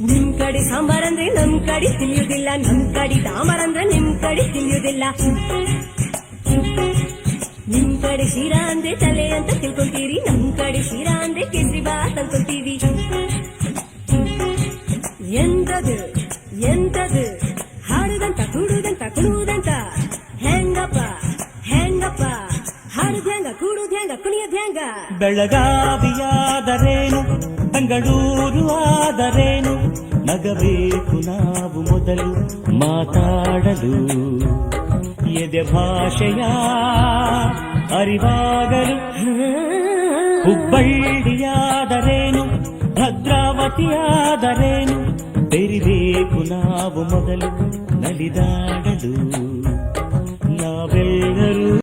ನಿಮ್ ಕಡೆ ಸಾಂಬಾರಂದ್ರೆ ನಮ್ ಕಡೆ ತಿಳಿಯುವುದಿಲ್ಲ, ನಮ್ ಕಡೆ ಸಾಂಬಾರಂದ್ರೆ ನಿಮ್ ಕಡೆ ತಿಳಿಯುವುದಿಲ್ಲ. ನಿಮ್ ಕಡೆ ಶಿರಾ ಅಂದ್ರೆ ತಲೆ ಅಂತ ತಿಳ್ಕೊಂತೀರಿ, ನಮ್ ಕಡೆ ಶಿರಾ ಅಂದ್ರೆ ಕೇಸರಿ ಬಾತ್ ಅನ್ಕೊಂತೀವಿ. ಎಂತದು ಎಂತದು ಹಾಡುದಂತ ಕೂಡುದಂತ ಕುಣುವುದಂತ, ಹೆಂಗಪ್ಪ ಹೆಂಗಪ್ಪ ಹಾಡುದ ಹೆಂಗ ಕೂಡುದ ಹೆಂಗ ಕುಣಿಯದ ಹೆಂಗ. ಬೆಳಗಾವಿಯಾದರೇನು ಬೆಂಗಳೂರು ಆದರೇನು, ನಗಬೇಕು ನಾವು ಮೊದಲು ಮಾತಾಡಲು, ಎದೆ ಭಾಷೆಯ ಅರಿವಾಗಲು. ಹುಬ್ಬಳ್ಳಿಯಾದರೇನು ಭದ್ರಾವತಿಯಾದರೇನು, ಬೆರಿಬೇಕು ನಾವು ಮೊದಲು ನಲಿದಾಡಲು.